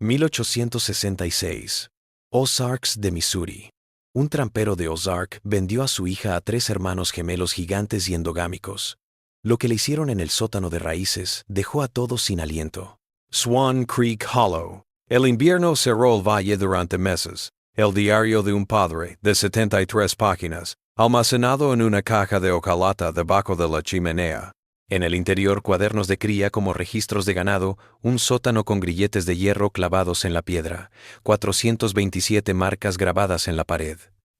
1866. Ozarks de Missouri. Un trampero de Ozark vendió a su hija a 3 hermanos gemelos gigantes y endogámicos. Lo que le hicieron en el sótano de raíces dejó a todos sin aliento. Swan Creek Hollow. El invierno cerró el valle durante meses. El diario de un padre, de 73 páginas, almacenado en una caja de hojalata debajo de la chimenea. En el interior, cuadernos de cría como registros de ganado, un sótano con grilletes de hierro clavados en la piedra, 427 marcas grabadas en la pared.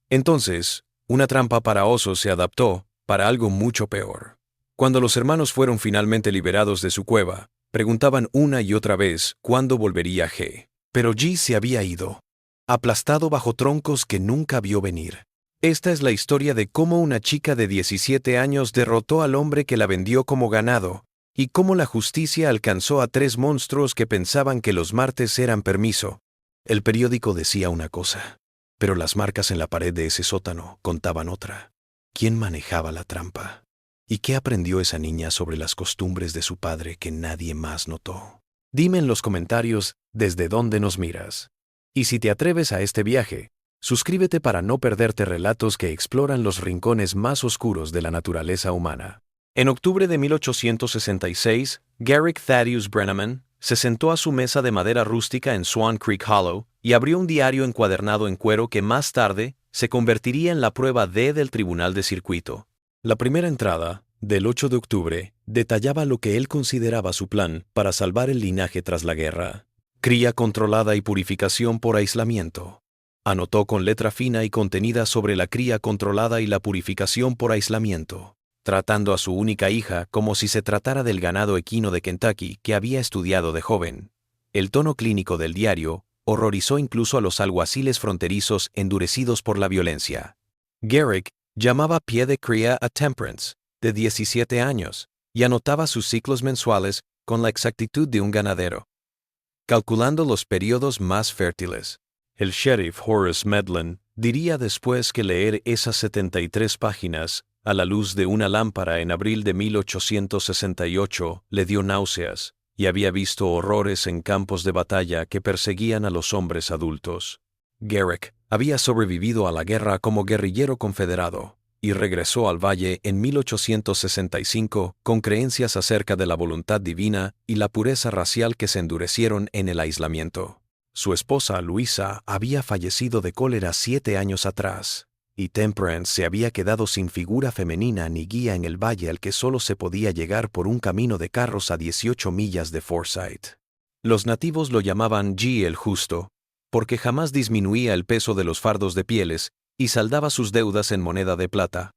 Entonces, una trampa para osos se adaptó para algo mucho peor. Cuando los hermanos fueron finalmente liberados de su cueva, preguntaban una y otra vez cuándo volvería G. Pero G se había ido, aplastado bajo troncos que nunca vio venir. Esta es la historia de cómo una chica de 17 años derrotó al hombre que la vendió como ganado, y cómo la justicia alcanzó a 3 monstruos que pensaban que los martes eran permiso. El periódico decía una cosa, pero las marcas en la pared de ese sótano contaban otra. ¿Quién manejaba la trampa? ¿Y qué aprendió esa niña sobre las costumbres de su padre que nadie más notó? Dime en los comentarios desde dónde nos miras. Y si te atreves a este viaje, suscríbete para no perderte relatos que exploran los rincones más oscuros de la naturaleza humana. En octubre de 1866, Garrick Thaddeus Brenneman se sentó a su mesa de madera rústica en Swan Creek Hollow y abrió un diario encuadernado en cuero que más tarde se convertiría en la prueba D del Tribunal de Circuito. La primera entrada, del 8 de octubre, detallaba lo que él consideraba su plan para salvar el linaje tras la guerra. Cría controlada y purificación por aislamiento. Anotó con letra fina y contenida sobre la cría controlada y la purificación por aislamiento, tratando a su única hija como si se tratara del ganado equino de Kentucky que había estudiado de joven. El tono clínico del diario horrorizó incluso a los alguaciles fronterizos endurecidos por la violencia. Garrick llamaba pie de cría a Temperance, de 17 años, y anotaba sus ciclos mensuales con la exactitud de un ganadero, calculando los periodos más fértiles. El sheriff Horace Medlin diría después que leer esas 73 páginas a la luz de una lámpara en abril de 1868 le dio náuseas y había visto horrores en campos de batalla que perseguían a los hombres adultos. Garrick había sobrevivido a la guerra como guerrillero confederado y regresó al valle en 1865 con creencias acerca de la voluntad divina y la pureza racial que se endurecieron en el aislamiento. Su esposa, Luisa, había fallecido de cólera 7 años atrás, y Temperance se había quedado sin figura femenina ni guía en el valle al que solo se podía llegar por un camino de carros a 18 millas de Forsyth. Los nativos lo llamaban G el Justo, porque jamás disminuía el peso de los fardos de pieles y saldaba sus deudas en moneda de plata.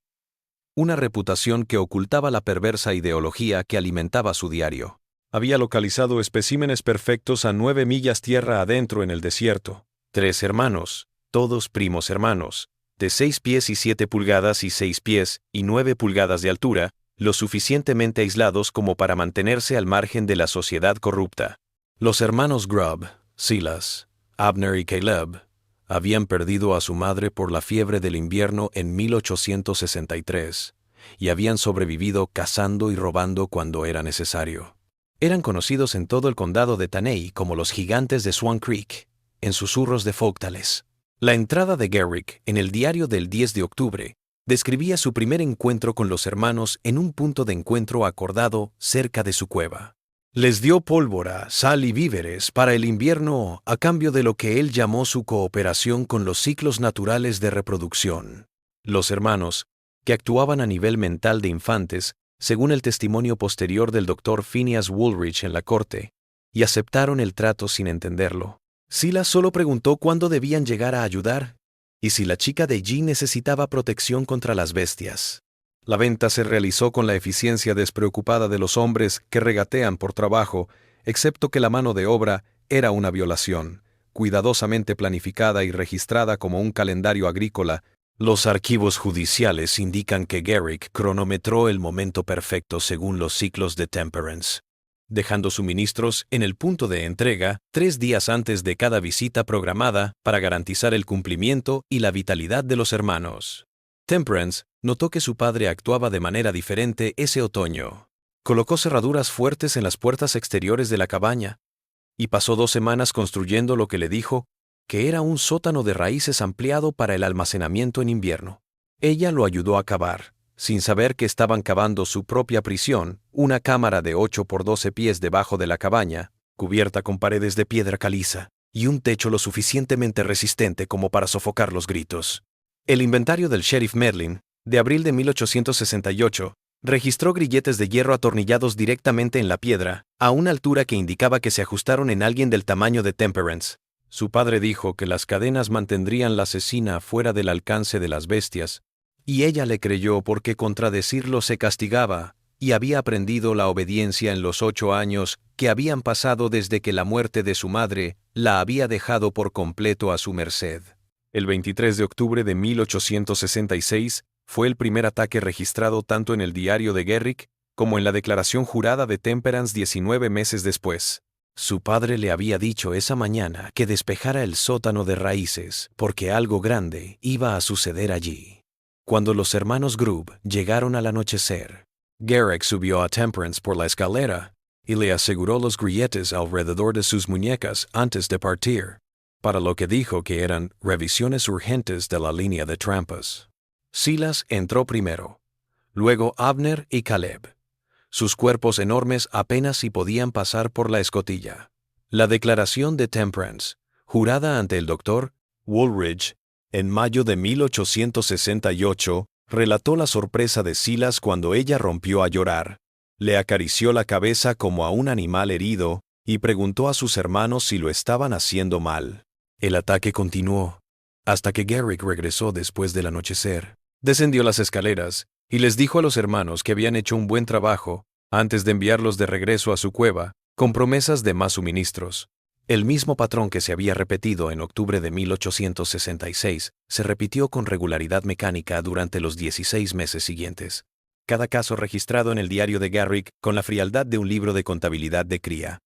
Una reputación que ocultaba la perversa ideología que alimentaba su diario. Había localizado especímenes perfectos a 9 millas tierra adentro en el desierto. 3 hermanos, todos primos hermanos, de 6 pies y 7 pulgadas y 6 pies y 9 pulgadas de altura, lo suficientemente aislados como para mantenerse al margen de la sociedad corrupta. Los hermanos Grubb, Silas, Abner y Caleb, habían perdido a su madre por la fiebre del invierno en 1863 y habían sobrevivido cazando y robando cuando era necesario. Eran conocidos en todo el condado de Taney como los gigantes de Swan Creek, en susurros de Fogtales. La entrada de Garrick en el diario del 10 de octubre describía su primer encuentro con los hermanos en un punto de encuentro acordado cerca de su cueva. Les dio pólvora, sal y víveres para el invierno a cambio de lo que él llamó su cooperación con los ciclos naturales de reproducción. Los hermanos, que actuaban a nivel mental de infantes, según el testimonio posterior del Dr. Phineas Woolrich en la corte, y aceptaron el trato sin entenderlo. Silas solo preguntó cuándo debían llegar a ayudar, y si la chica de G necesitaba protección contra las bestias. La venta se realizó con la eficiencia despreocupada de los hombres que regatean por trabajo, excepto que la mano de obra era una violación, cuidadosamente planificada y registrada como un calendario agrícola. Los archivos judiciales indican que Garrick cronometró el momento perfecto según los ciclos de Temperance, dejando suministros en el punto de entrega 3 días antes de cada visita programada para garantizar el cumplimiento y la vitalidad de los hermanos. Temperance notó que su padre actuaba de manera diferente ese otoño. Colocó cerraduras fuertes en las puertas exteriores de la cabaña, y pasó 2 semanas construyendo lo que le dijo que era un sótano de raíces ampliado para el almacenamiento en invierno. Ella lo ayudó a cavar, sin saber que estaban cavando su propia prisión, una cámara de 8 por 12 pies debajo de la cabaña, cubierta con paredes de piedra caliza, y un techo lo suficientemente resistente como para sofocar los gritos. El inventario del sheriff Medlin, de abril de 1868, registró grilletes de hierro atornillados directamente en la piedra, a una altura que indicaba que se ajustaron en alguien del tamaño de Temperance. Su padre dijo que las cadenas mantendrían la asesina fuera del alcance de las bestias, y ella le creyó porque contradecirlo se castigaba, y había aprendido la obediencia en los 8 años que habían pasado desde que la muerte de su madre la había dejado por completo a su merced. El 23 de octubre de 1866 fue el primer ataque registrado tanto en el diario de Garrick como en la declaración jurada de Temperance 19 meses después. Su padre le había dicho esa mañana que despejara el sótano de raíces porque algo grande iba a suceder allí. Cuando los hermanos Grubb llegaron al anochecer, Garrick subió a Temperance por la escalera y le aseguró los grilletes alrededor de sus muñecas antes de partir, para lo que dijo que eran revisiones urgentes de la línea de trampas. Silas entró primero, luego Abner y Caleb. Sus cuerpos enormes apenas si podían pasar por la escotilla. La declaración de Temperance, jurada ante el doctor Woolridge en mayo de 1868, relató la sorpresa de Silas cuando ella rompió a llorar. Le acarició la cabeza como a un animal herido y preguntó a sus hermanos si lo estaban haciendo mal. El ataque continuó, hasta que Garrick regresó después del anochecer. Descendió las escaleras y les dijo a los hermanos que habían hecho un buen trabajo antes de enviarlos de regreso a su cueva, con promesas de más suministros. El mismo patrón que se había repetido en octubre de 1866 se repitió con regularidad mecánica durante los 16 meses siguientes. Cada caso registrado en el diario de Garrick con la frialdad de un libro de contabilidad de cría.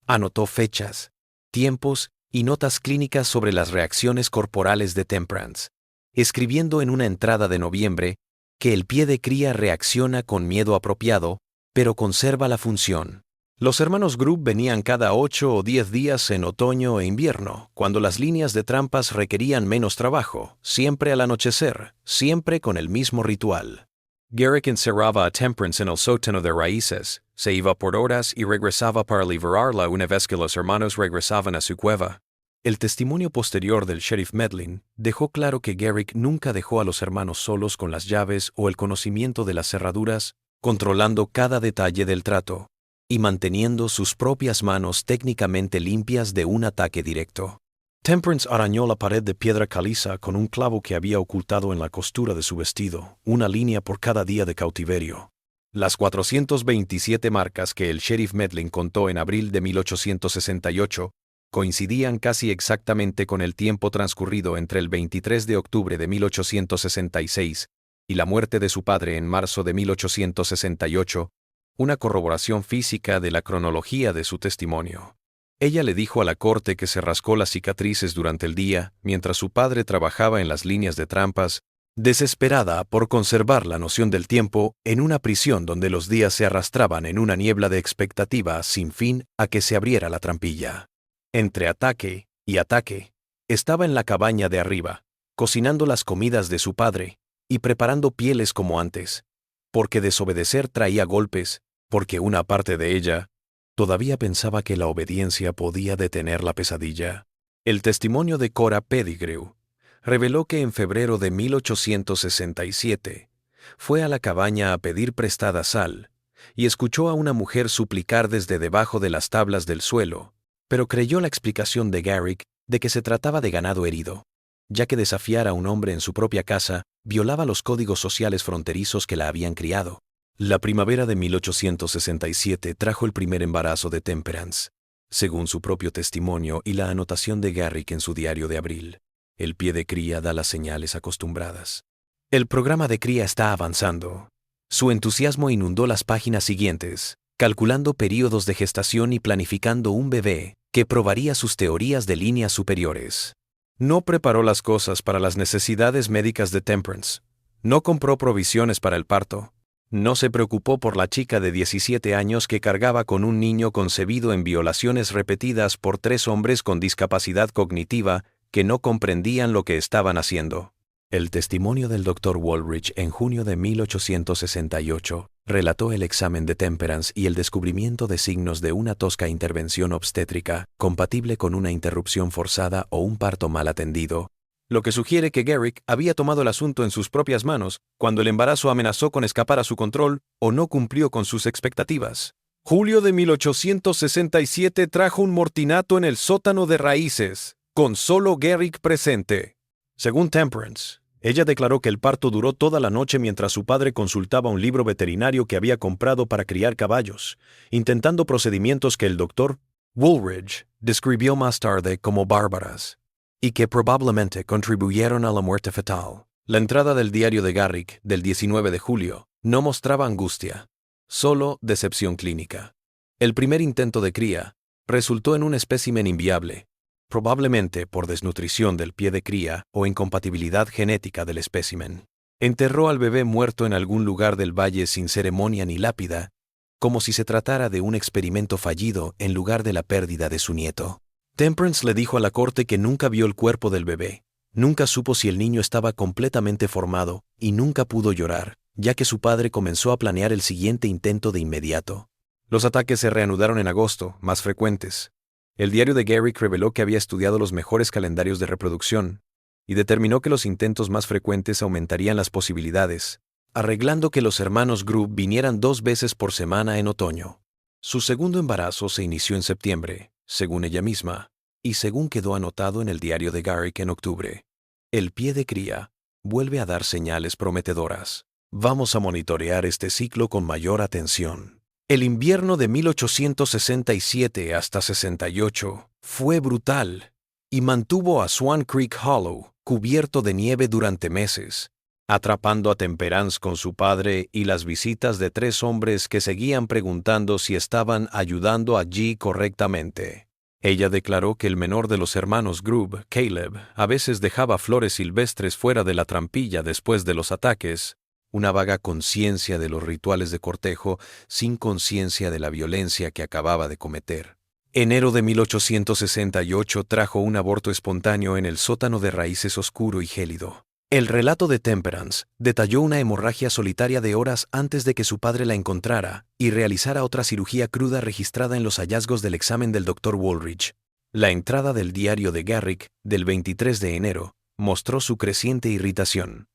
Anotó fechas, tiempos y notas clínicas sobre las reacciones corporales de Temperance, escribiendo en una entrada de noviembre que el pie de cría reacciona con miedo apropiado, pero conserva la función. Los hermanos Grubb venían cada 8 o 10 días en otoño e invierno, cuando las líneas de trampas requerían menos trabajo, siempre al anochecer, siempre con el mismo ritual. Garrick encerraba a Temperance en el sótano de raíces, se iba por horas y regresaba para liberarla una vez que los hermanos regresaban a su cueva. El testimonio posterior del sheriff Medlin dejó claro que Garrick nunca dejó a los hermanos solos con las llaves o el conocimiento de las cerraduras, controlando cada detalle del trato y manteniendo sus propias manos técnicamente limpias de un ataque directo. Temperance arañó la pared de piedra caliza con un clavo que había ocultado en la costura de su vestido, una línea por cada día de cautiverio. Las 427 marcas que el sheriff Medlin contó en abril de 1868 coincidían casi exactamente con el tiempo transcurrido entre el 23 de octubre de 1866 y la muerte de su padre en marzo de 1868, una corroboración física de la cronología de su testimonio. Ella le dijo a la corte que se rascó las cicatrices durante el día, mientras su padre trabajaba en las líneas de trampas, desesperada por conservar la noción del tiempo en una prisión donde los días se arrastraban en una niebla de expectativa sin fin a que se abriera la trampilla. Entre ataque y ataque, estaba en la cabaña de arriba, cocinando las comidas de su padre y preparando pieles como antes, porque desobedecer traía golpes, porque una parte de ella todavía pensaba que la obediencia podía detener la pesadilla. El testimonio de Cora Pettigrew reveló que en febrero de 1867 fue a la cabaña a pedir prestada sal y escuchó a una mujer suplicar desde debajo de las tablas del suelo, pero creyó la explicación de Garrick de que se trataba de ganado herido, ya que desafiar a un hombre en su propia casa violaba los códigos sociales fronterizos que la habían criado. La primavera de 1867 trajo el primer embarazo de Temperance, según su propio testimonio y la anotación de Garrick en su diario de abril. El pie de cría da las señales acostumbradas. El programa de cría está avanzando. Su entusiasmo inundó las páginas siguientes, calculando períodos de gestación y planificando un bebé que probaría sus teorías de líneas superiores. No preparó las cosas para las necesidades médicas de Temperance. No compró provisiones para el parto. No se preocupó por la chica de 17 años que cargaba con un niño concebido en violaciones repetidas por 3 hombres con discapacidad cognitiva que no comprendían lo que estaban haciendo. El testimonio del Dr. Woolridge en junio de 1868 relató el examen de Temperance y el descubrimiento de signos de una tosca intervención obstétrica compatible con una interrupción forzada o un parto mal atendido, lo que sugiere que Garrick había tomado el asunto en sus propias manos cuando el embarazo amenazó con escapar a su control o no cumplió con sus expectativas. Julio de 1867 trajo un mortinato en el sótano de raíces, con solo Garrick presente. Según Temperance, ella declaró que el parto duró toda la noche mientras su padre consultaba un libro veterinario que había comprado para criar caballos, intentando procedimientos que el Dr. Woolridge describió más tarde como bárbaras y que probablemente contribuyeron a la muerte fetal. La entrada del diario de Garrick del 19 de julio no mostraba angustia, solo decepción clínica. El primer intento de cría resultó en un espécimen inviable, probablemente por desnutrición del pie de cría o incompatibilidad genética del espécimen. Enterró al bebé muerto en algún lugar del valle sin ceremonia ni lápida, como si se tratara de un experimento fallido en lugar de la pérdida de su nieto. Temperance le dijo a la corte que nunca vio el cuerpo del bebé, nunca supo si el niño estaba completamente formado y nunca pudo llorar, ya que su padre comenzó a planear el siguiente intento de inmediato. Los ataques se reanudaron en agosto, más frecuentes. El diario de Garrick reveló que había estudiado los mejores calendarios de reproducción y determinó que los intentos más frecuentes aumentarían las posibilidades, arreglando que los hermanos Grub vinieran 2 veces por semana en otoño. Su segundo embarazo se inició en septiembre, según ella misma, y según quedó anotado en el diario de Garrick en octubre. El pie de cría vuelve a dar señales prometedoras. Vamos a monitorear este ciclo con mayor atención. El invierno de 1867 hasta 68 fue brutal y mantuvo a Swan Creek Hollow cubierto de nieve durante meses, atrapando a Temperance con su padre y las visitas de 3 hombres que seguían preguntando si estaban ayudando allí correctamente. Ella declaró que el menor de los hermanos Grub, Caleb, a veces dejaba flores silvestres fuera de la trampilla después de los ataques, una vaga conciencia de los rituales de cortejo sin conciencia de la violencia que acababa de cometer. Enero de 1868 trajo un aborto espontáneo en el sótano de raíces oscuro y gélido. El relato de Temperance detalló una hemorragia solitaria de horas antes de que su padre la encontrara y realizara otra cirugía cruda registrada en los hallazgos del examen del Dr. Woolridge. La entrada del diario de Garrick del 23 de enero mostró su creciente irritación.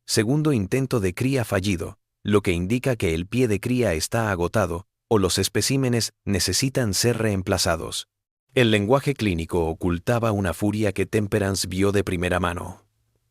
Segundo intento de cría fallido, lo que indica que el pie de cría está agotado o los especímenes necesitan ser reemplazados. El lenguaje clínico ocultaba una furia que Temperance vio de primera mano.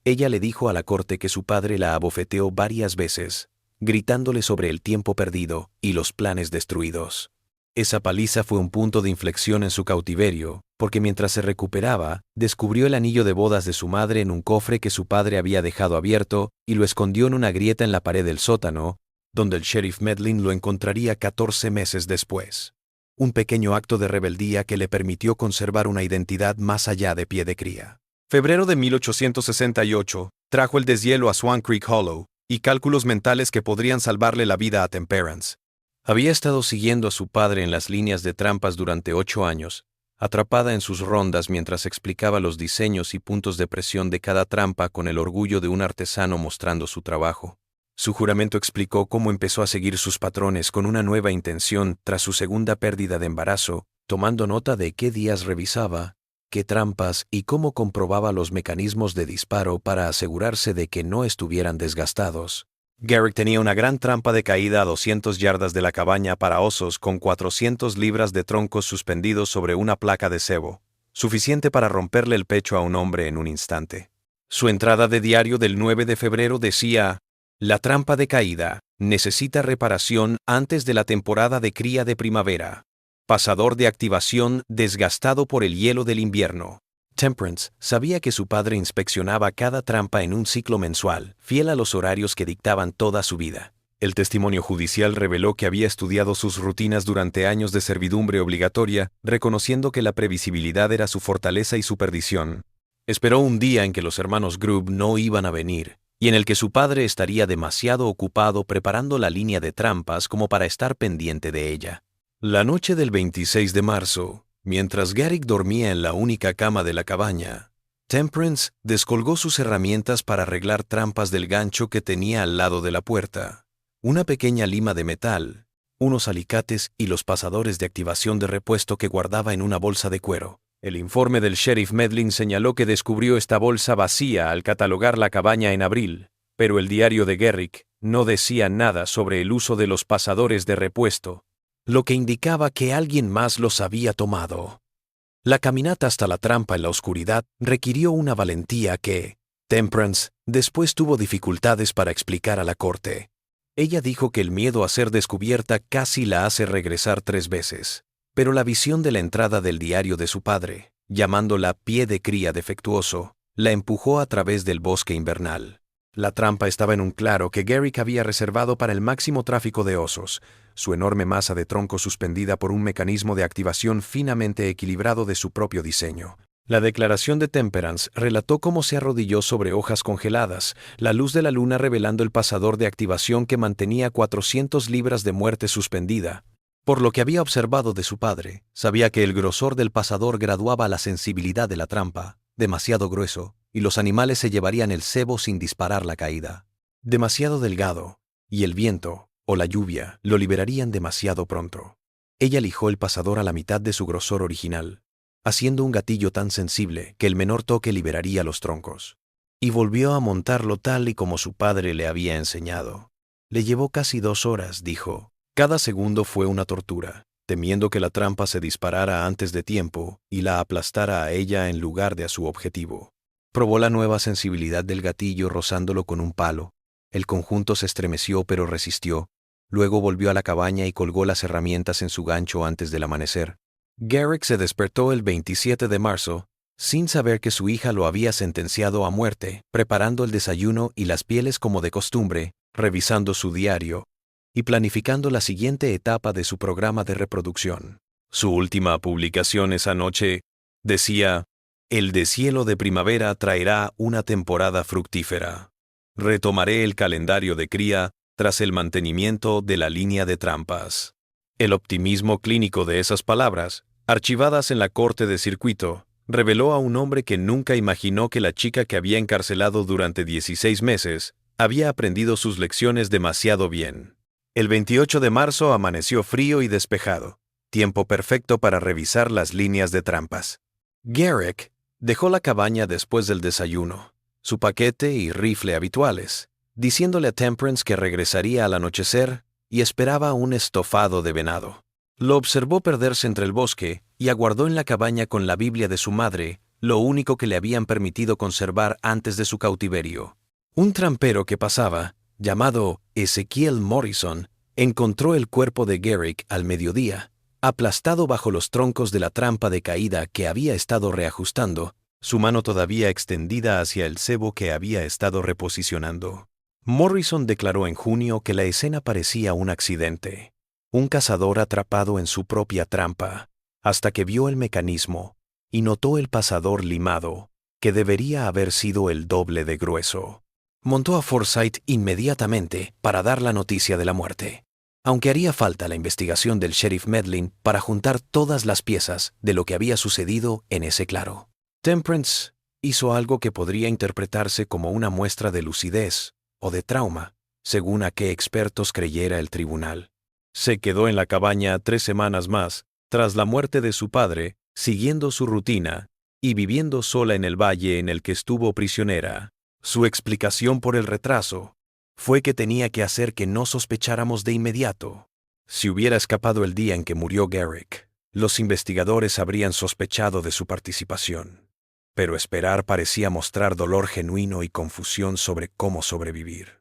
Ella le dijo a la corte que su padre la abofeteó varias veces, gritándole sobre el tiempo perdido y los planes destruidos. Esa paliza fue un punto de inflexión en su cautiverio, porque mientras se recuperaba, descubrió el anillo de bodas de su madre en un cofre que su padre había dejado abierto y lo escondió en una grieta en la pared del sótano, donde el sheriff Medlin lo encontraría 14 meses después. Un pequeño acto de rebeldía que le permitió conservar una identidad más allá de pie de cría. Febrero de 1868 trajo el deshielo a Swan Creek Hollow y cálculos mentales que podrían salvarle la vida a Temperance. Había estado siguiendo a su padre en las líneas de trampas durante 8 años, atrapada en sus rondas mientras explicaba los diseños y puntos de presión de cada trampa con el orgullo de un artesano mostrando su trabajo. Su juramento explicó cómo empezó a seguir sus patrones con una nueva intención tras su segunda pérdida de embarazo, tomando nota de qué días revisaba, qué trampas y cómo comprobaba los mecanismos de disparo para asegurarse de que no estuvieran desgastados. Garrick tenía una gran trampa de caída a 200 yardas de la cabaña para osos con 400 libras de troncos suspendidos sobre una placa de cebo, suficiente para romperle el pecho a un hombre en un instante. Su entrada de diario del 9 de febrero decía: «La trampa de caída necesita reparación antes de la temporada de cría de primavera. Pasador de activación desgastado por el hielo del invierno». Temperance sabía que su padre inspeccionaba cada trampa en un ciclo mensual, fiel a los horarios que dictaban toda su vida. El testimonio judicial reveló que había estudiado sus rutinas durante años de servidumbre obligatoria, reconociendo que la previsibilidad era su fortaleza y su perdición. Esperó un día en que los hermanos Grub no iban a venir, y en el que su padre estaría demasiado ocupado preparando la línea de trampas como para estar pendiente de ella. La noche del 26 de marzo, mientras Garrick dormía en la única cama de la cabaña, Temperance descolgó sus herramientas para arreglar trampas del gancho que tenía al lado de la puerta, una pequeña lima de metal, unos alicates y los pasadores de activación de repuesto que guardaba en una bolsa de cuero. El informe del sheriff Medlin señaló que descubrió esta bolsa vacía al catalogar la cabaña en abril, pero el diario de Garrick no decía nada sobre el uso de los pasadores de repuesto, lo que indicaba que alguien más los había tomado. La caminata hasta la trampa en la oscuridad requirió una valentía que Temperance después tuvo dificultades para explicar a la corte. Ella dijo que el miedo a ser descubierta casi la hace regresar 3 veces, pero la visión de la entrada del diario de su padre, llamándola pie de cría defectuoso, la empujó a través del bosque invernal. La trampa estaba en un claro que Garrick había reservado para el máximo tráfico de osos, su enorme masa de tronco suspendida por un mecanismo de activación finamente equilibrado de su propio diseño. La declaración de Temperance relató cómo se arrodilló sobre hojas congeladas, la luz de la luna revelando el pasador de activación que mantenía 400 libras de muerte suspendida. Por lo que había observado de su padre, sabía que el grosor del pasador graduaba la sensibilidad de la trampa, demasiado grueso, y los animales se llevarían el cebo sin disparar la caída. Demasiado delgado, y el viento, o la lluvia, lo liberarían demasiado pronto. Ella lijó el pasador a la mitad de su grosor original, haciendo un gatillo tan sensible que el menor toque liberaría los troncos. Y volvió a montarlo tal y como su padre le había enseñado. Le llevó casi 2 horas, dijo. Cada segundo fue una tortura, temiendo que la trampa se disparara antes de tiempo y la aplastara a ella en lugar de a su objetivo. Probó la nueva sensibilidad del gatillo rozándolo con un palo. El conjunto se estremeció pero resistió. Luego volvió a la cabaña y colgó las herramientas en su gancho antes del amanecer. Garrick se despertó el 27 de marzo, sin saber que su hija lo había sentenciado a muerte, preparando el desayuno y las pieles como de costumbre, revisando su diario y planificando la siguiente etapa de su programa de reproducción. Su última publicación esa noche decía: «El deshielo de primavera traerá una temporada fructífera. Retomaré el calendario de cría tras el mantenimiento de la línea de trampas». El optimismo clínico de esas palabras, archivadas en la corte de circuito, reveló a un hombre que nunca imaginó que la chica que había encarcelado durante 16 meses había aprendido sus lecciones demasiado bien. El 28 de marzo amaneció frío y despejado, tiempo perfecto para revisar las líneas de trampas. Garrick dejó la cabaña después del desayuno, su paquete y rifle habituales, diciéndole a Temperance que regresaría al anochecer y esperaba un estofado de venado. Lo observó perderse entre el bosque y aguardó en la cabaña con la Biblia de su madre, lo único que le habían permitido conservar antes de su cautiverio. Un trampero que pasaba, llamado Ezekiel Morrison, encontró el cuerpo de Garrick al mediodía, aplastado bajo los troncos de la trampa de caída que había estado reajustando, su mano todavía extendida hacia el cebo que había estado reposicionando. Morrison declaró en junio que la escena parecía un accidente, un cazador atrapado en su propia trampa, hasta que vio el mecanismo y notó el pasador limado, que debería haber sido el doble de grueso. Montó a Forsyth inmediatamente para dar la noticia de la muerte, aunque haría falta la investigación del sheriff Medlin para juntar todas las piezas de lo que había sucedido en ese claro. Temperance hizo algo que podría interpretarse como una muestra de lucidez o de trauma, según a qué expertos creyera el tribunal. Se quedó en la cabaña 3 semanas más, tras la muerte de su padre, siguiendo su rutina y viviendo sola en el valle en el que estuvo prisionera. Su explicación por el retraso fue que tenía que hacer que no sospecháramos de inmediato. Si hubiera escapado el día en que murió Garrick, los investigadores habrían sospechado de su participación. Pero esperar parecía mostrar dolor genuino y confusión sobre cómo sobrevivir.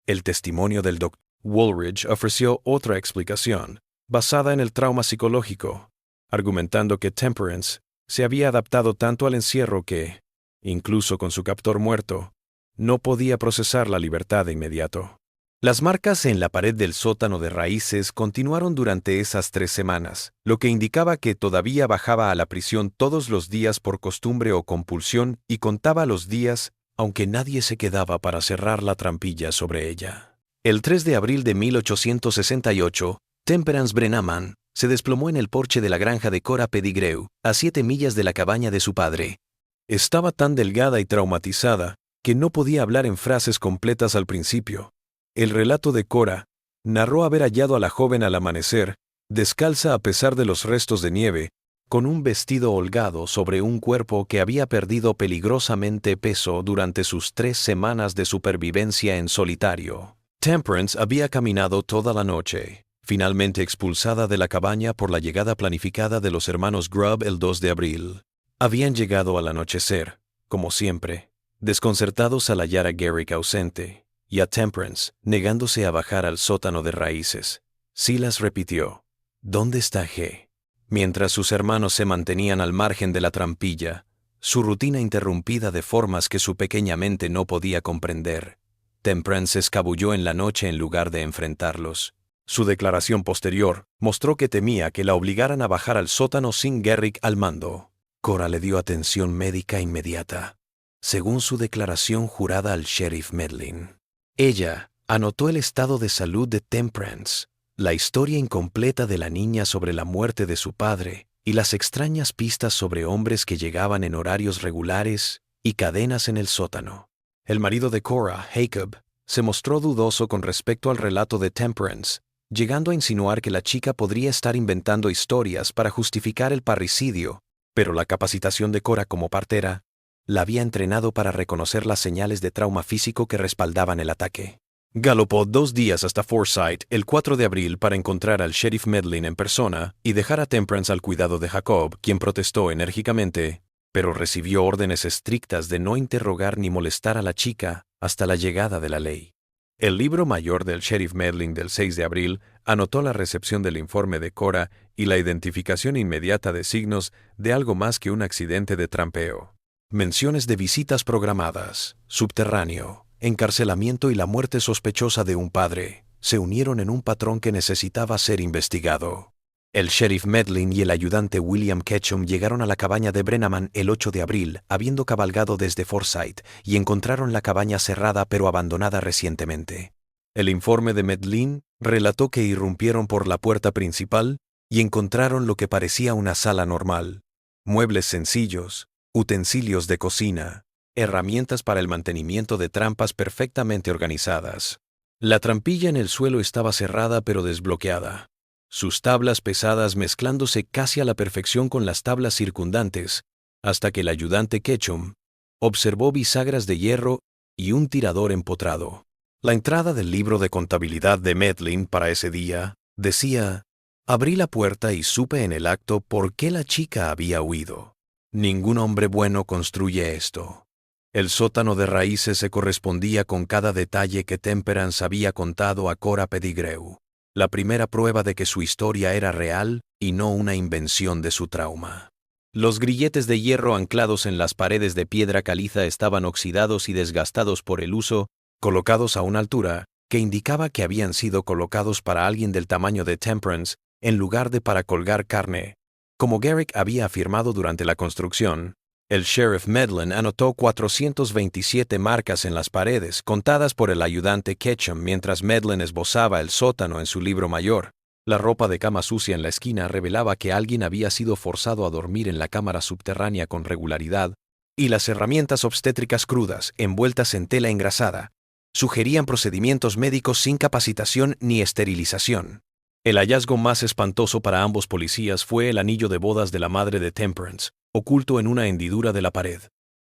El testimonio del Dr. Woolridge ofreció otra explicación, basada en el trauma psicológico, argumentando que Temperance se había adaptado tanto al encierro que, incluso con su captor muerto, no podía procesar la libertad de inmediato. Las marcas en la pared del sótano de raíces continuaron durante esas 3 semanas, lo que indicaba que todavía bajaba a la prisión todos los días por costumbre o compulsión y contaba los días, aunque nadie se quedaba para cerrar la trampilla sobre ella. El 3 de abril de 1868, Temperance Brennaman se desplomó en el porche de la granja de Cora Pettigrew, a 7 millas de la cabaña de su padre. Estaba tan delgada y traumatizada que no podía hablar en frases completas al principio. El relato de Cora narró haber hallado a la joven al amanecer, descalza a pesar de los restos de nieve, con un vestido holgado sobre un cuerpo que había perdido peligrosamente peso durante sus 3 semanas de supervivencia en solitario. Temperance había caminado toda la noche, finalmente expulsada de la cabaña por la llegada planificada de los hermanos Grubb el 2 de abril. Habían llegado al anochecer, como siempre, desconcertados al hallar a Garrick ausente, y a Temperance negándose a bajar al sótano de raíces. Silas repitió, ¿dónde está G? Mientras sus hermanos se mantenían al margen de la trampilla, su rutina interrumpida de formas que su pequeña mente no podía comprender. Temperance se escabulló en la noche en lugar de enfrentarlos. Su declaración posterior mostró que temía que la obligaran a bajar al sótano sin Garrick al mando. Cora le dio atención médica inmediata, según su declaración jurada al sheriff Medlin. Ella anotó el estado de salud de Temperance, la historia incompleta de la niña sobre la muerte de su padre y las extrañas pistas sobre hombres que llegaban en horarios regulares y cadenas en el sótano. El marido de Cora, Jacob, se mostró dudoso con respecto al relato de Temperance, llegando a insinuar que la chica podría estar inventando historias para justificar el parricidio, pero la capacitación de Cora como partera la había entrenado para reconocer las señales de trauma físico que respaldaban el ataque. Galopó 2 días hasta Forsyth el 4 de abril para encontrar al sheriff Medlin en persona y dejar a Temperance al cuidado de Jacob, quien protestó enérgicamente, pero recibió órdenes estrictas de no interrogar ni molestar a la chica hasta la llegada de la ley. El libro mayor del sheriff Medlin del 6 de abril anotó la recepción del informe de Cora y la identificación inmediata de signos de algo más que un accidente de trampeo. Menciones de visitas programadas, subterráneo, encarcelamiento y la muerte sospechosa de un padre se unieron en un patrón que necesitaba ser investigado. El sheriff Medlin y el ayudante William Ketchum llegaron a la cabaña de Brennaman el 8 de abril, habiendo cabalgado desde Forsyth, y encontraron la cabaña cerrada pero abandonada recientemente. El informe de Medlin relató que irrumpieron por la puerta principal y encontraron lo que parecía una sala normal. Muebles sencillos, utensilios de cocina, herramientas para el mantenimiento de trampas perfectamente organizadas. La trampilla en el suelo estaba cerrada pero desbloqueada, sus tablas pesadas mezclándose casi a la perfección con las tablas circundantes, hasta que el ayudante Ketchum observó bisagras de hierro y un tirador empotrado. La entrada del libro de contabilidad de Medlin para ese día decía: abrí la puerta y supe en el acto por qué la chica había huido. Ningún hombre bueno construye esto. El sótano de raíces se correspondía con cada detalle que Temperance había contado a Cora Pettigrew, la primera prueba de que su historia era real y no una invención de su trauma. Los grilletes de hierro anclados en las paredes de piedra caliza estaban oxidados y desgastados por el uso, colocados a una altura que indicaba que habían sido colocados para alguien del tamaño de Temperance en lugar de para colgar carne. Como Garrick había afirmado durante la construcción, el sheriff Medlin anotó 427 marcas en las paredes, contadas por el ayudante Ketchum mientras Medlin esbozaba el sótano en su libro mayor. La ropa de cama sucia en la esquina revelaba que alguien había sido forzado a dormir en la cámara subterránea con regularidad, y las herramientas obstétricas crudas, envueltas en tela engrasada, sugerían procedimientos médicos sin capacitación ni esterilización. El hallazgo más espantoso para ambos policías fue el anillo de bodas de la madre de Temperance, oculto en una hendidura de la pared.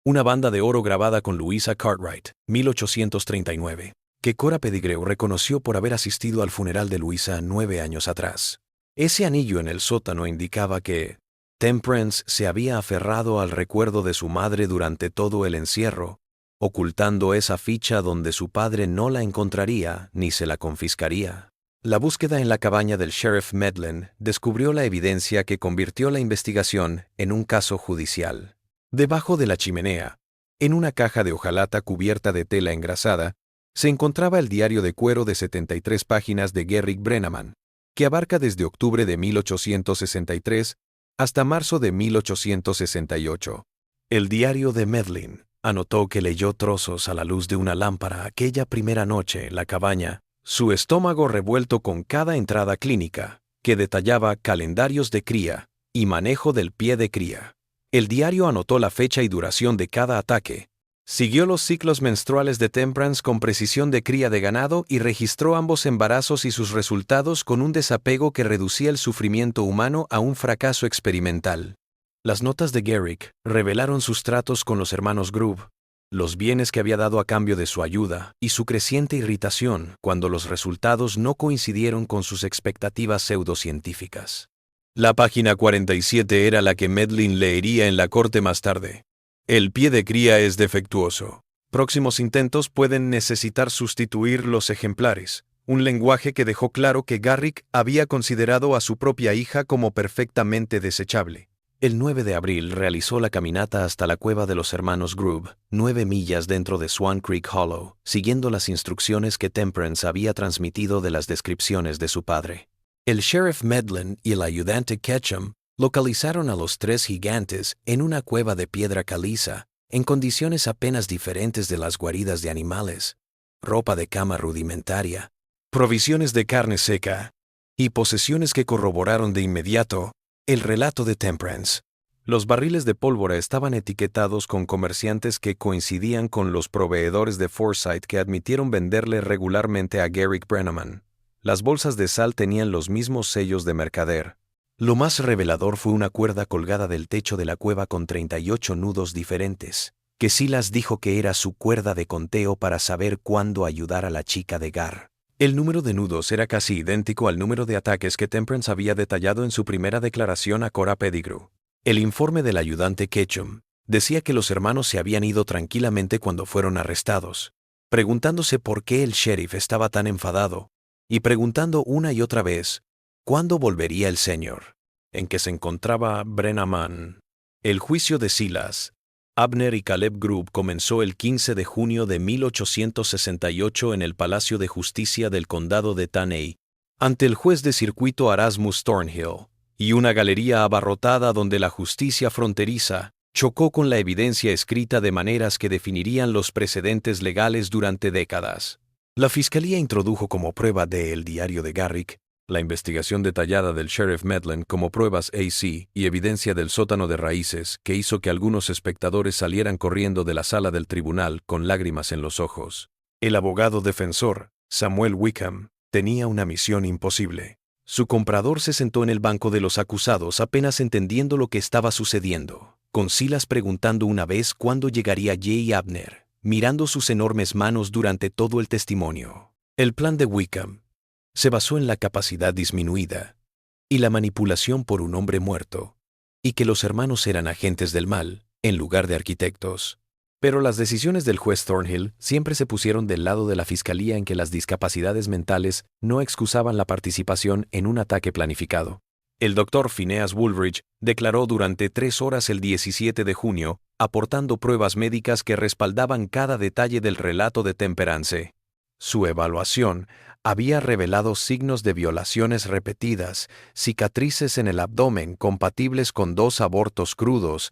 Una banda de oro grabada con Louisa Cartwright, 1839, que Cora Pettigrew reconoció por haber asistido al funeral de Louisa 9 años atrás. Ese anillo en el sótano indicaba que Temperance se había aferrado al recuerdo de su madre durante todo el encierro, ocultando esa ficha donde su padre no la encontraría ni se la confiscaría. La búsqueda en la cabaña del sheriff Medlin descubrió la evidencia que convirtió la investigación en un caso judicial. Debajo de la chimenea, en una caja de hojalata cubierta de tela engrasada, se encontraba el diario de cuero de 73 páginas de Garrick Brennaman, que abarca desde octubre de 1863 hasta marzo de 1868. El diario de Medlin Anotó que leyó trozos a la luz de una lámpara aquella primera noche en la cabaña, su estómago revuelto con cada entrada clínica, que detallaba calendarios de cría y manejo del pie de cría. El diario anotó la fecha y duración de cada ataque. Siguió los ciclos menstruales de Temperance con precisión de cría de ganado y registró ambos embarazos y sus resultados con un desapego que reducía el sufrimiento humano a un fracaso experimental. Las notas de Garrick revelaron sus tratos con los hermanos Groove, los bienes que había dado a cambio de su ayuda y su creciente irritación cuando los resultados no coincidieron con sus expectativas pseudocientíficas. La página 47 era la que Medlin leería en la corte más tarde. El pie de cría es defectuoso. Próximos intentos pueden necesitar sustituir los ejemplares, un lenguaje que dejó claro que Garrick había considerado a su propia hija como perfectamente desechable. El 9 de abril realizó la caminata hasta la cueva de los hermanos Groove, 9 millas dentro de Swan Creek Hollow, siguiendo las instrucciones que Temperance había transmitido de las descripciones de su padre. El sheriff Medlin y el ayudante Ketchum localizaron a los 3 gigantes en una cueva de piedra caliza, en condiciones apenas diferentes de las guaridas de animales, ropa de cama rudimentaria, provisiones de carne seca y posesiones que corroboraron de inmediato el relato de Temperance. Los barriles de pólvora estaban etiquetados con comerciantes que coincidían con los proveedores de Forsyth que admitieron venderle regularmente a Garrick Brenneman. Las bolsas de sal tenían los mismos sellos de mercader. Lo más revelador fue una cuerda colgada del techo de la cueva con 38 nudos diferentes, que Silas dijo que era su cuerda de conteo para saber cuándo ayudar a la chica de Gar. El número de nudos era casi idéntico al número de ataques que Temperance había detallado en su primera declaración a Cora Pettigrew. El informe del ayudante Ketchum decía que los hermanos se habían ido tranquilamente cuando fueron arrestados, preguntándose por qué el sheriff estaba tan enfadado, y preguntando una y otra vez, ¿cuándo volvería el señor? En que se encontraba Brenneman. El juicio de Silas, Abner y Caleb Groove comenzó el 15 de junio de 1868 en el Palacio de Justicia del Condado de Taney, ante el juez de circuito Erasmus Thornhill, y una galería abarrotada donde la justicia fronteriza chocó con la evidencia escrita de maneras que definirían los precedentes legales durante décadas. La fiscalía introdujo como prueba de El Diario de Garrick la investigación detallada del sheriff Medlin como pruebas AC y evidencia del sótano de raíces que hizo que algunos espectadores salieran corriendo de la sala del tribunal con lágrimas en los ojos. El abogado defensor, Samuel Wickham, tenía una misión imposible. Su comprador se sentó en el banco de los acusados apenas entendiendo lo que estaba sucediendo, con Silas preguntando una vez cuándo llegaría Jay Abner, mirando sus enormes manos durante todo el testimonio. El plan de Wickham se basó en la capacidad disminuida y la manipulación por un hombre muerto, y que los hermanos eran agentes del mal, en lugar de arquitectos. Pero las decisiones del juez Thornhill siempre se pusieron del lado de la fiscalía en que las discapacidades mentales no excusaban la participación en un ataque planificado. El doctor Phineas Woolridge declaró durante 3 horas el 17 de junio, aportando pruebas médicas que respaldaban cada detalle del relato de Temperance. Su evaluación había revelado signos de violaciones repetidas, cicatrices en el abdomen compatibles con 2 abortos crudos,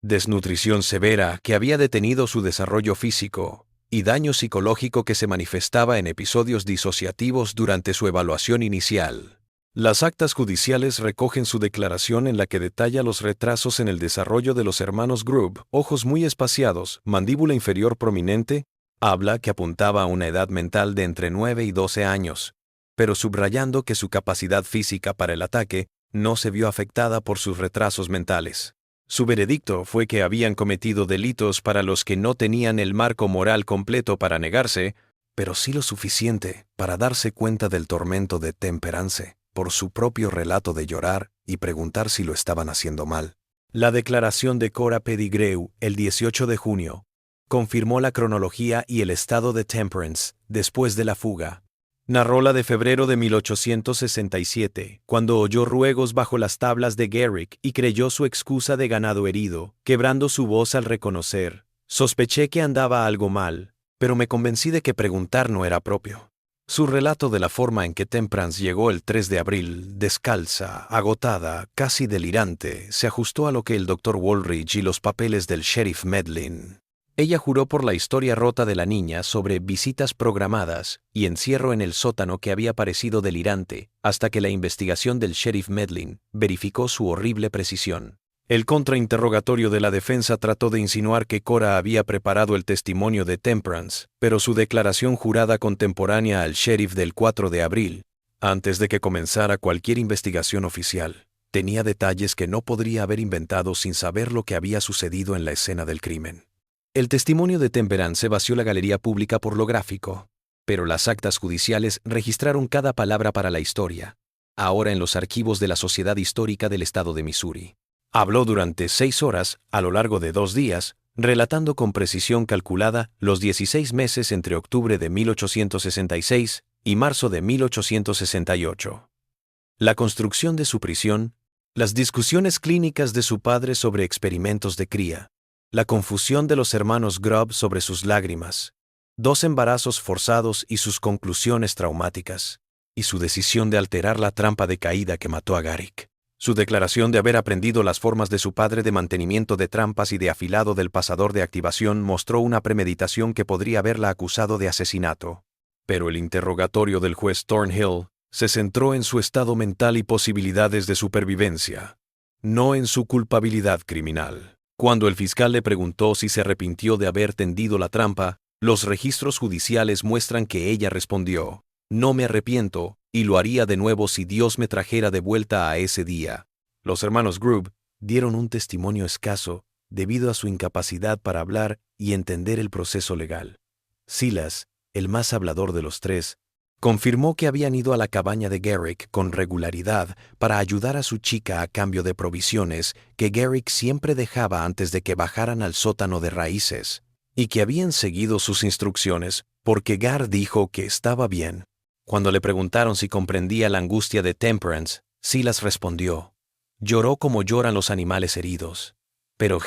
desnutrición severa que había detenido su desarrollo físico, y daño psicológico que se manifestaba en episodios disociativos durante su evaluación inicial. Las actas judiciales recogen su declaración en la que detalla los retrasos en el desarrollo de los hermanos Groove, ojos muy espaciados, mandíbula inferior prominente, habla que apuntaba a una edad mental de entre 9 y 12 años, pero subrayando que su capacidad física para el ataque no se vio afectada por sus retrasos mentales. Su veredicto fue que habían cometido delitos para los que no tenían el marco moral completo para negarse, pero sí lo suficiente para darse cuenta del tormento de Temperance por su propio relato de llorar y preguntar si lo estaban haciendo mal. La declaración de Cora Pettigrew, el 18 de junio, confirmó la cronología y el estado de Temperance después de la fuga. Narró la de febrero de 1867, cuando oyó ruegos bajo las tablas de Garrick y creyó su excusa de ganado herido, quebrando su voz al reconocer: sospeché que andaba algo mal, pero me convencí de que preguntar no era propio. Su relato de la forma en que Temperance llegó el 3 de abril, descalza, agotada, casi delirante, se ajustó a lo que el Dr. Woolridge y los papeles del sheriff Medlin Ella juró por la historia rota de la niña sobre visitas programadas y encierro en el sótano que había parecido delirante, hasta que la investigación del sheriff Medlin verificó su horrible precisión. El contrainterrogatorio de la defensa trató de insinuar que Cora había preparado el testimonio de Temperance, pero su declaración jurada contemporánea al sheriff del 4 de abril, antes de que comenzara cualquier investigación oficial, tenía detalles que no podría haber inventado sin saber lo que había sucedido en la escena del crimen. El testimonio de Temperance vació la galería pública por lo gráfico, pero las actas judiciales registraron cada palabra para la historia, ahora en los archivos de la Sociedad Histórica del Estado de Missouri. Habló durante 6 horas, a lo largo de 2 días, relatando con precisión calculada los 16 meses entre octubre de 1866 y marzo de 1868. La construcción de su prisión, las discusiones clínicas de su padre sobre experimentos de cría, la confusión de los hermanos Grubb sobre sus lágrimas, 2 embarazos forzados y sus conclusiones traumáticas, y su decisión de alterar la trampa de caída que mató a Garrick. Su declaración de haber aprendido las formas de su padre de mantenimiento de trampas y de afilado del pasador de activación mostró una premeditación que podría haberla acusado de asesinato. Pero el interrogatorio del juez Thornhill se centró en su estado mental y posibilidades de supervivencia, no en su culpabilidad criminal. Cuando el fiscal le preguntó si se arrepintió de haber tendido la trampa, los registros judiciales muestran que ella respondió: «No me arrepiento, y lo haría de nuevo si Dios me trajera de vuelta a ese día». Los hermanos Grubb dieron un testimonio escaso debido a su incapacidad para hablar y entender el proceso legal. Silas, el más hablador de los 3, confirmó que habían ido a la cabaña de Garrick con regularidad para ayudar a su chica a cambio de provisiones que Garrick siempre dejaba antes de que bajaran al sótano de raíces, y que habían seguido sus instrucciones porque Gar dijo que estaba bien. Cuando le preguntaron si comprendía la angustia de Temperance, Silas respondió: «Lloró como lloran los animales heridos». Pero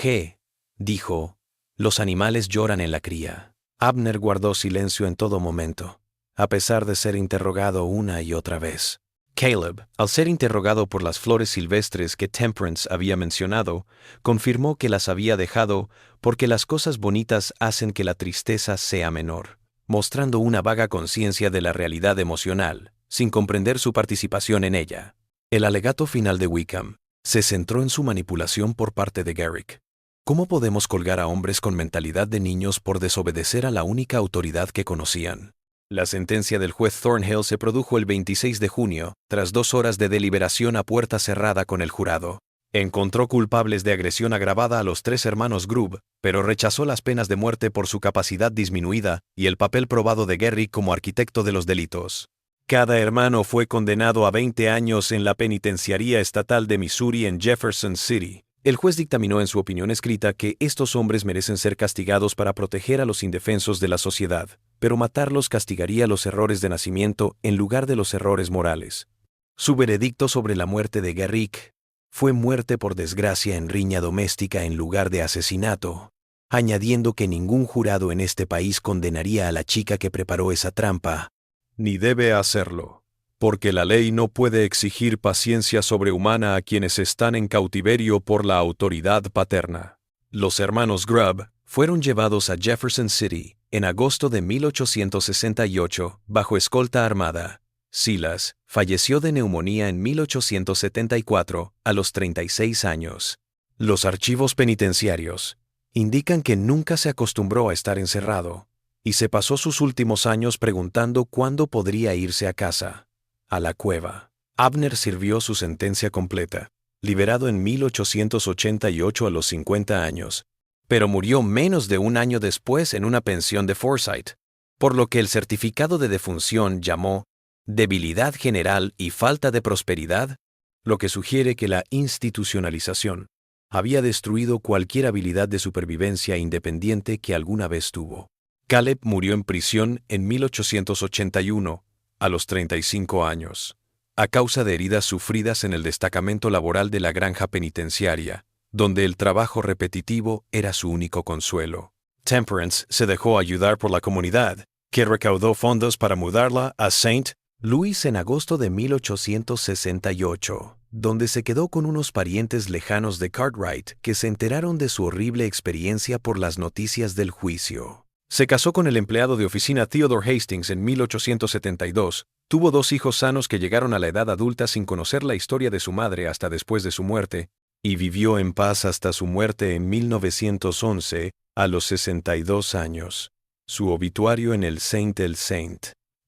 dijo: «Los animales lloran en la cría». Abner guardó silencio en todo momento, a pesar de ser interrogado una y otra vez. Caleb, al ser interrogado por las flores silvestres que Temperance había mencionado, confirmó que las había dejado porque las cosas bonitas hacen que la tristeza sea menor, mostrando una vaga conciencia de la realidad emocional, sin comprender su participación en ella. El alegato final de Wickham se centró en su manipulación por parte de Garrick. ¿Cómo podemos colgar a hombres con mentalidad de niños por desobedecer a la única autoridad que conocían? La sentencia del juez Thornhill se produjo el 26 de junio, tras 2 horas de deliberación a puerta cerrada con el jurado. Encontró culpables de agresión agravada a los 3 hermanos Grubb, pero rechazó las penas de muerte por su capacidad disminuida y el papel probado de Garrick como arquitecto de los delitos. Cada hermano fue condenado a 20 años en la penitenciaría estatal de Missouri en Jefferson City. El juez dictaminó en su opinión escrita que estos hombres merecen ser castigados para proteger a los indefensos de la sociedad, pero matarlos castigaría los errores de nacimiento en lugar de los errores morales. Su veredicto sobre la muerte de Garrick fue muerte por desgracia en riña doméstica en lugar de asesinato, añadiendo que ningún jurado en este país condenaría a la chica que preparó esa trampa, ni debe hacerlo, porque la ley no puede exigir paciencia sobrehumana a quienes están en cautiverio por la autoridad paterna. Los hermanos Grubb fueron llevados a Jefferson City en agosto de 1868 bajo escolta armada. Silas falleció de neumonía en 1874 a los 36 años. Los archivos penitenciarios indican que nunca se acostumbró a estar encerrado y se pasó sus últimos años preguntando cuándo podría irse a casa, a la cueva. Abner sirvió su sentencia completa, liberado en 1888 a los 50 años, pero murió menos de un año después en una pensión de Forsyth, por lo que el certificado de defunción llamó debilidad general y falta de prosperidad, lo que sugiere que la institucionalización había destruido cualquier habilidad de supervivencia independiente que alguna vez tuvo. Caleb murió en prisión en 1881, a los 35 años, a causa de heridas sufridas en el destacamento laboral de la granja penitenciaria, donde el trabajo repetitivo era su único consuelo. Temperance se dejó ayudar por la comunidad, que recaudó fondos para mudarla a St. Louis en agosto de 1868. donde se quedó con unos parientes lejanos de Cartwright que se enteraron de su horrible experiencia por las noticias del juicio. Se casó con el empleado de oficina Theodore Hastings en 1872, tuvo 2 hijos sanos que llegaron a la edad adulta sin conocer la historia de su madre hasta después de su muerte, y vivió en paz hasta su muerte en 1911, a los 62 años. Su obituario en el Saint.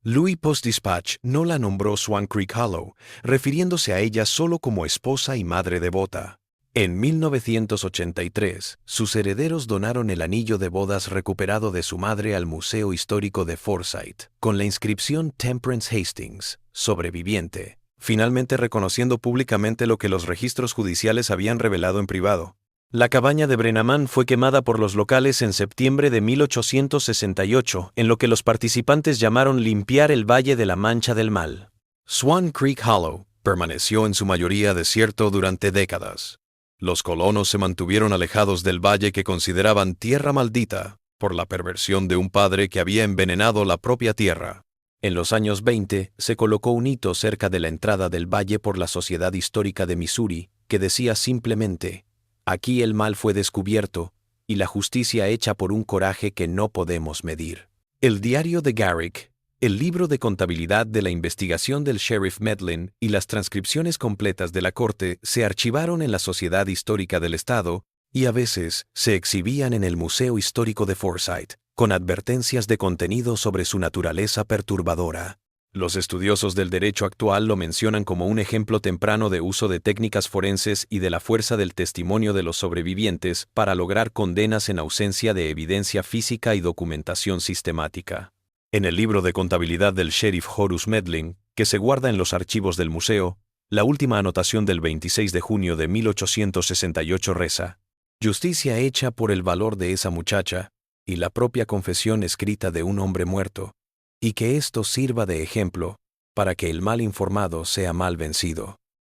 Louis Post-Dispatch no la nombró Swan Creek Hollow, refiriéndose a ella solo como esposa y madre devota. En 1983, sus herederos donaron el anillo de bodas recuperado de su madre al Museo Histórico de Forsyth, con la inscripción Temperance Hastings, sobreviviente, finalmente reconociendo públicamente lo que los registros judiciales habían revelado en privado. La cabaña de Brennaman fue quemada por los locales en septiembre de 1868, en lo que los participantes llamaron limpiar el Valle de la Mancha del Mal. Swan Creek Hollow permaneció en su mayoría desierto durante décadas. Los colonos se mantuvieron alejados del valle que consideraban tierra maldita por la perversión de un padre que había envenenado la propia tierra. En los años 20 se colocó un hito cerca de la entrada del valle por la Sociedad Histórica de Missouri que decía simplemente: aquí el mal fue descubierto y la justicia hecha por un coraje que no podemos medir. El diario de Garrick, el libro de contabilidad de la investigación del sheriff Medlin y las transcripciones completas de la corte se archivaron en la Sociedad Histórica del Estado y a veces se exhibían en el Museo Histórico de Forsyth, con advertencias de contenido sobre su naturaleza perturbadora. Los estudiosos del derecho actual lo mencionan como un ejemplo temprano de uso de técnicas forenses y de la fuerza del testimonio de los sobrevivientes para lograr condenas en ausencia de evidencia física y documentación sistemática. En el libro de contabilidad del sheriff Horus Medlin, que se guarda en los archivos del museo, la última anotación del 26 de junio de 1868 reza: justicia hecha por el valor de esa muchacha y la propia confesión escrita de un hombre muerto, y que esto sirva de ejemplo para que el mal informado sea mal vencido.